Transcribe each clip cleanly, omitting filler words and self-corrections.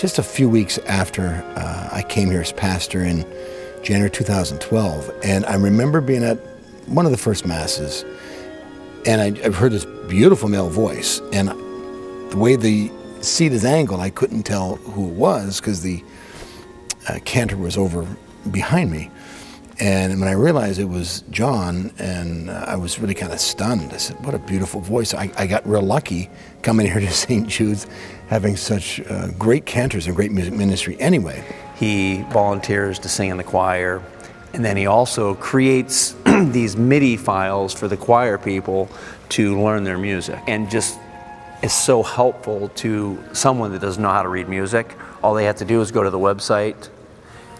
just a few weeks after I came here as pastor in January 2012, and I remember being at one of the first masses, and I heard this beautiful male voice, and the way the seat is angled, I couldn't tell who it was because the cantor was over behind me. And when I realized it was John, and I was really kind of stunned. I said, what a beautiful voice. I got real lucky coming here to St. Jude's, having such great cantors and great music ministry anyway. He volunteers to sing in the choir, and then he also creates these MIDI files for the choir people to learn their music, and just is so helpful to someone that doesn't know how to read music. All they have to do is go to the website,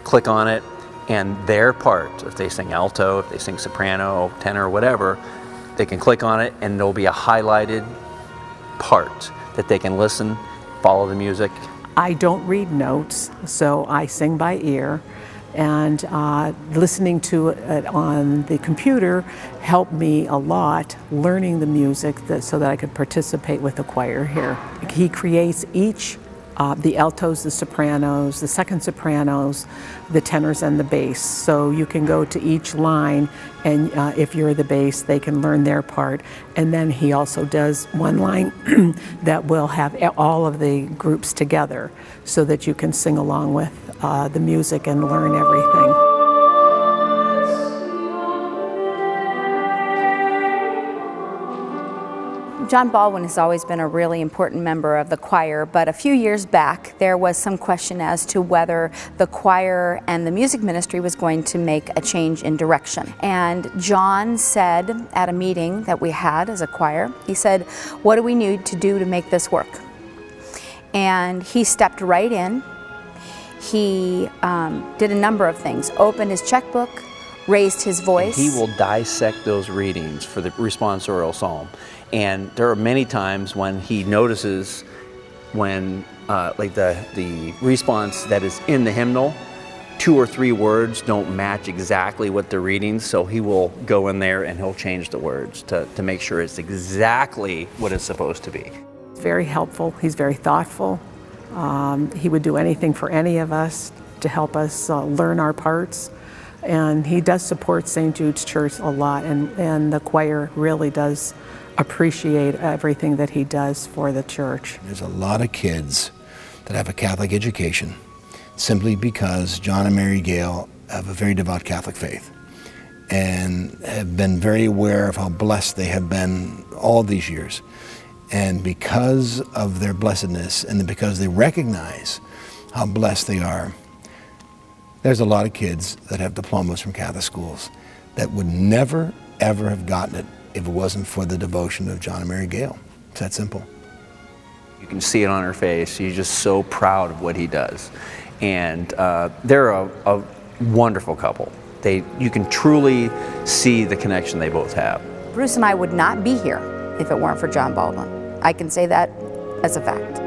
click on it, and their part, if they sing alto, if they sing soprano, tenor, whatever, they can click on it and there'll be a highlighted part that they can listen, follow the music. I don't read notes, so I sing by ear, and listening to it on the computer helped me a lot, learning the music so that I could participate with the choir here. He creates each the altos, the sopranos, the second sopranos, the tenors, and the bass. So you can go to each line, and if you're the bass, they can learn their part. And then he also does one line that will have all of the groups together so that you can sing along with the music and learn everything. John Baldwin has always been a really important member of the choir, but a few years back there was some question as to whether the choir and the music ministry was going to make a change in direction. And John said at a meeting that we had as a choir, he said, what do we need to do to make this work? And he stepped right in. He did a number of things, opened his checkbook, raised his voice. And he will dissect those readings for the responsorial psalm. And there are many times when he notices when like the response that is in the hymnal, 2 or 3 words don't match exactly what they're reading, so he will go in there and he'll change the words to make sure it's exactly what it's supposed to be. He's very helpful, he's very thoughtful. He would do anything for any of us to help us learn our parts. And he does support St. Jude's Church a lot, and the choir really does appreciate everything that he does for the church. There's a lot of kids that have a Catholic education simply because John and Mary Gale have a very devout Catholic faith and have been very aware of how blessed they have been all these years. And because of their blessedness and because they recognize how blessed they are, there's a lot of kids that have diplomas from Catholic schools that would never, ever have gotten it if it wasn't for the devotion of John and Mary Gale. It's that simple. You can see it on her face. She's just so proud of what he does. And they're a wonderful couple. You can truly see the connection they both have. Bruce and I would not be here if it weren't for John Baldwin. I can say that as a fact.